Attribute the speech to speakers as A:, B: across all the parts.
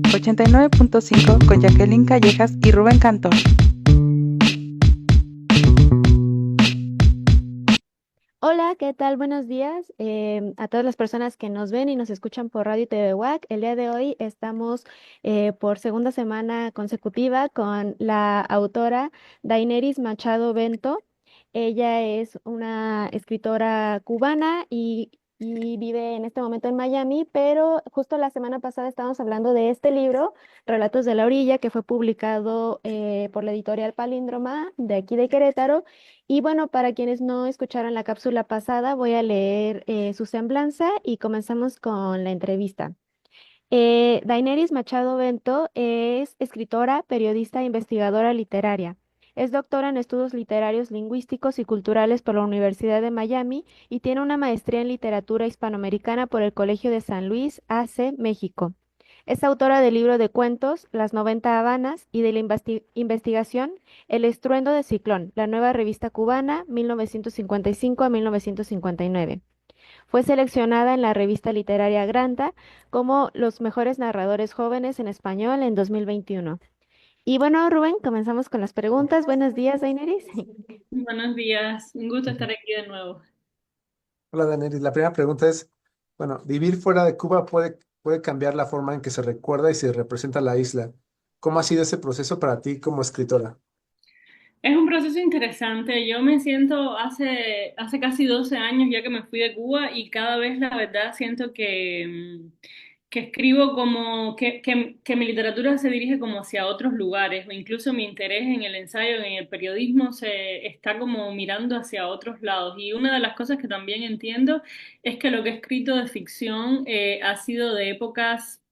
A: Rey 89.5 con Jacqueline Callejas y Rubén Cantor.
B: Hola, ¿qué tal? Buenos días a todas las personas que nos ven y nos escuchan por Radio TV WAC. El día de hoy estamos por segunda semana consecutiva con la autora Daineris Machado Bento. Ella es una escritora cubana y vive en este momento en Miami, pero justo la semana pasada estábamos hablando de este libro, Relatos de la Orilla, que fue publicado por la editorial Palíndroma de aquí de Querétaro. Y bueno, para quienes no escucharon la cápsula pasada, voy a leer su semblanza y comenzamos con la entrevista. Daineris Machado Bento es escritora, periodista e investigadora literaria. Es doctora en estudios literarios, lingüísticos y culturales por la Universidad de Miami y tiene una maestría en literatura hispanoamericana por el Colegio de San Luis, AC, México. Es autora del libro de cuentos Las 90 Habanas y de la investigación El estruendo de Ciclón, la nueva revista cubana 1955 a 1959. Fue seleccionada en la revista literaria Granta como los mejores narradores jóvenes en español en 2021. Y bueno, Rubén, comenzamos con las preguntas. Buenos días, Daenerys.
C: Buenos días, un gusto
D: Ujú.
C: estar aquí de nuevo.
D: Hola, Danelis. La primera pregunta es, bueno, ¿vivir fuera de Cuba puede cambiar la forma en que se recuerda y se representa la isla? ¿Cómo ha sido ese proceso para ti como escritora?
C: Es un proceso interesante. Yo me siento hace casi 12 años ya que me fui de Cuba y cada vez la verdad siento que escribo como que mi literatura se dirige como hacia otros lugares o incluso mi interés en el ensayo, en el periodismo se está como mirando hacia otros lados. Y una de las cosas que también entiendo es que lo que he escrito de ficción ha sido de épocas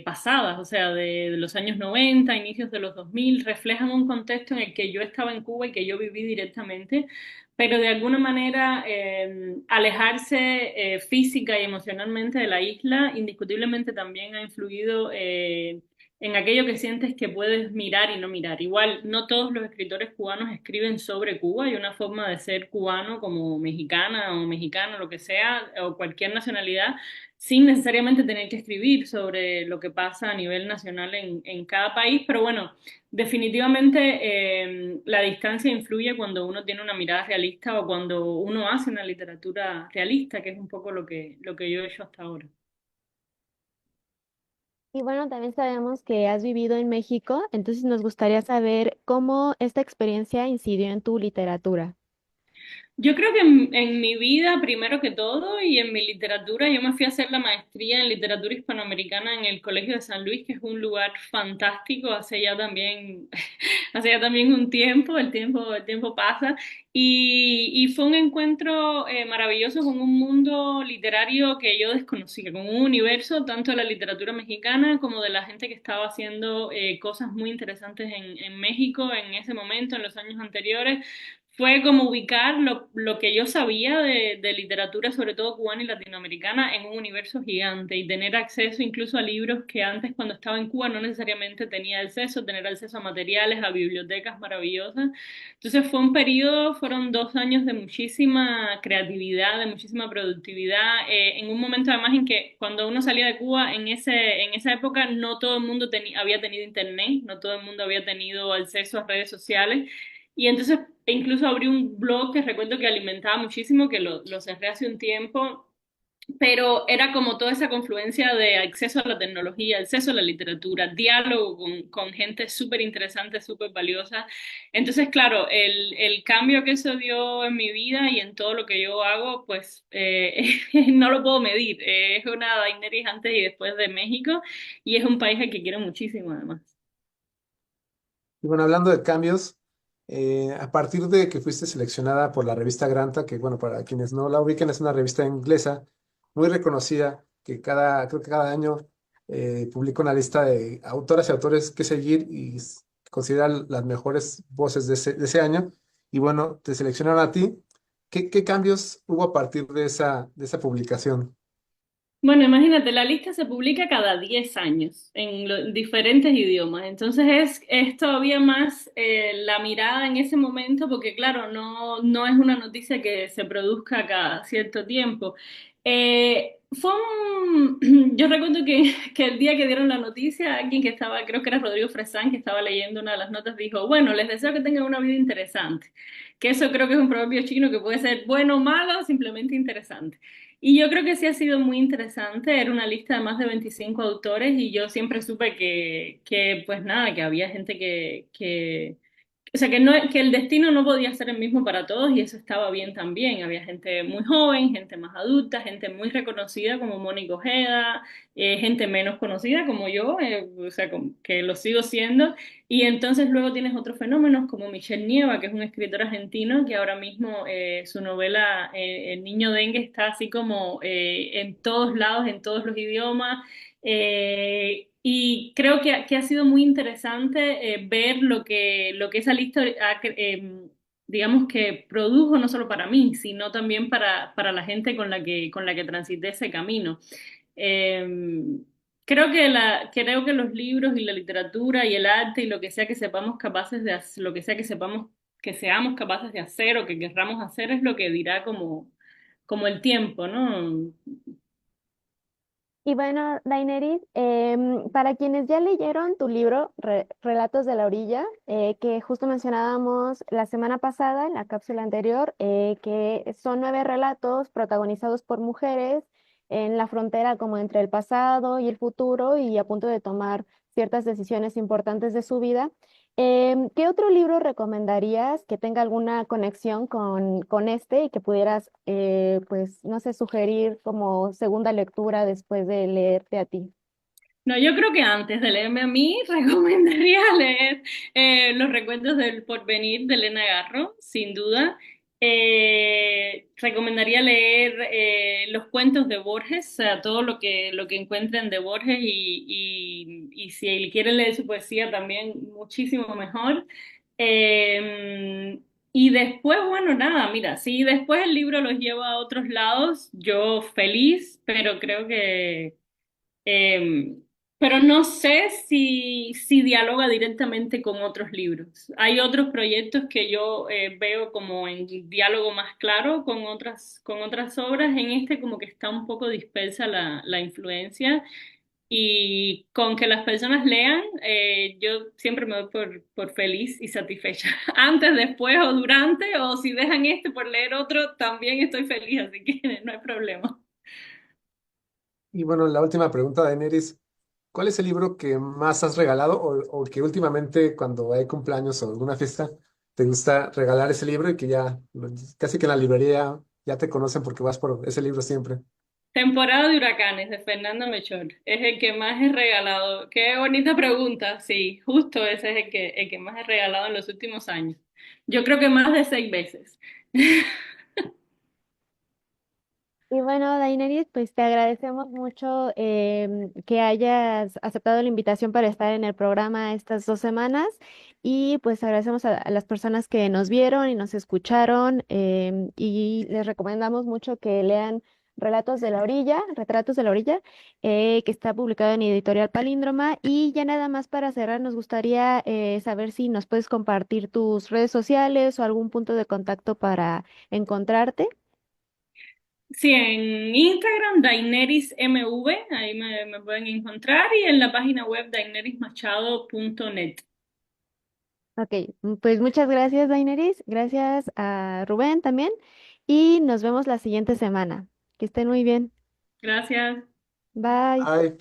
C: pasadas, o sea, de los años 90, inicios de los 2000, reflejan un contexto en el que yo estaba en Cuba y que yo viví directamente, pero de alguna manera alejarse física y emocionalmente de la isla indiscutiblemente también ha influido en aquello que sientes que puedes mirar y no mirar. Igual, no todos los escritores cubanos escriben sobre Cuba, hay una forma de ser cubano como mexicana o mexicano, lo que sea, o cualquier nacionalidad, sin necesariamente tener que escribir sobre lo que pasa a nivel nacional en cada país, pero bueno, definitivamente la distancia influye cuando uno tiene una mirada realista o cuando uno hace una literatura realista, que es un poco lo que yo he hecho hasta ahora.
B: Y bueno, también sabemos que has vivido en México, entonces nos gustaría saber cómo esta experiencia incidió en tu literatura.
C: Yo creo que en mi vida, primero que todo, y en mi literatura, yo me fui a hacer la maestría en literatura hispanoamericana en el Colegio de San Luis, que es un lugar fantástico, hace ya también un tiempo, el tiempo pasa, y fue un encuentro maravilloso con un mundo literario que yo desconocía, con un universo tanto de la literatura mexicana como de la gente que estaba haciendo cosas muy interesantes en México en ese momento, en los años anteriores. Fue como ubicar lo que yo sabía de literatura, sobre todo cubana y latinoamericana, en un universo gigante y tener acceso incluso a libros que antes cuando estaba en Cuba no necesariamente tenía acceso, tener acceso a materiales, a bibliotecas maravillosas. Entonces fue un periodo, fueron 2 años de muchísima creatividad, de muchísima productividad, en un momento además en que cuando uno salía de Cuba en esa época no todo el mundo había tenido internet, no todo el mundo había tenido acceso a redes sociales. Y entonces incluso abrí un blog que recuerdo que alimentaba muchísimo, que lo cerré hace un tiempo, pero era como toda esa confluencia de acceso a la tecnología, acceso a la literatura, diálogo con gente súper interesante, súper valiosa. Entonces, claro, el cambio que eso dio en mi vida y en todo lo que yo hago, pues no lo puedo medir. Es una Daenerys antes y después de México y es un país al que quiero muchísimo además.
D: Y bueno, hablando de cambios, a partir de que fuiste seleccionada por la revista Granta, que bueno, para quienes no la ubican, es una revista inglesa muy reconocida, que creo que cada año publica una lista de autoras y autores que seguir y considera las mejores voces de ese año. Y bueno, te seleccionaron a ti. ¿Qué cambios hubo a partir de esa publicación?
C: Bueno, imagínate, la lista se publica cada 10 años en diferentes idiomas, entonces es todavía más la mirada en ese momento, porque claro, no es una noticia que se produzca cada cierto tiempo. Yo recuerdo que el día que dieron la noticia, alguien que estaba, creo que era Rodrigo Fresán, que estaba leyendo una de las notas, dijo, bueno, les deseo que tengan una vida interesante, que eso creo que es un proverbio chino que puede ser bueno o malo, simplemente interesante. Y yo creo que sí ha sido muy interesante. Era una lista de más de 25 autores y yo siempre supe que pues nada, que había gente o sea, que el destino no podía ser el mismo para todos y eso estaba bien también. Había gente muy joven, gente más adulta, gente muy reconocida como Mónica Ojeda, gente menos conocida como yo, o sea, que lo sigo siendo. Y entonces luego tienes otros fenómenos como Michelle Nieva, que es un escritor argentino que ahora mismo su novela El niño dengue está así como en todos lados, en todos los idiomas. Y creo que ha sido muy interesante ver lo que esa lista digamos que produjo no solo para mí, sino también para la gente con la que transité ese camino. Eh, Creo que los libros y la literatura y el arte y lo que sea que sepamos capaces de hacer, lo que sea que sepamos que seamos capaces de hacer o que querramos hacer es lo que dirá como el tiempo, ¿no?
B: Y bueno, Daenerys, para quienes ya leyeron tu libro, Relatos de la Orilla, que justo mencionábamos la semana pasada en la cápsula anterior, que son 9 relatos protagonizados por mujeres en la frontera como entre el pasado y el futuro y a punto de tomar ciertas decisiones importantes de su vida. ¿Qué otro libro recomendarías que tenga alguna conexión con este y que pudieras, pues, no sé, sugerir como segunda lectura después de leerte a ti?
C: No, yo creo que antes de leerme a mí, recomendaría leer Los recuentos del porvenir de Elena Garro, sin duda. Recomendaría leer los cuentos de Borges, o sea, todo lo que encuentren de Borges y si quieren leer su poesía también, muchísimo mejor. Y después, bueno, nada, mira, si después el libro los lleva a otros lados, yo feliz, pero creo que... Em, pero no sé si dialoga directamente con otros libros. Hay otros proyectos que yo veo como en diálogo más claro con otras obras. En este como que está un poco dispersa la influencia y con que las personas lean, yo siempre me doy por feliz y satisfecha. Antes, después o durante, o si dejan este por leer otro, también estoy feliz, así que no hay problema.
D: Y bueno, la última pregunta, Daenerys, ¿cuál es el libro que más has regalado o que últimamente cuando hay cumpleaños o alguna fiesta te gusta regalar ese libro y que ya casi que en la librería ya te conocen porque vas por ese libro siempre?
C: Temporada de huracanes de Fernando Melchor. Es el que más he regalado. Qué bonita pregunta. Sí, justo ese es el que más he regalado en los últimos años. Yo creo que más de 6 veces.
B: Y bueno, Dainaris, pues te agradecemos mucho que hayas aceptado la invitación para estar en el programa estas 2 semanas y pues agradecemos a las personas que nos vieron y nos escucharon y les recomendamos mucho que lean Retratos de la Orilla, que está publicado en Editorial Palíndroma y ya nada más para cerrar nos gustaría saber si nos puedes compartir tus redes sociales o algún punto de contacto para encontrarte.
C: Sí, en Instagram, Daenerys MV, ahí me pueden encontrar, y en la página web dainerismachado.net.
B: Ok, pues muchas gracias, Daineris. Gracias a Rubén también. Y nos vemos la siguiente semana. Que estén muy bien.
C: Gracias.
B: Bye.
D: Ay.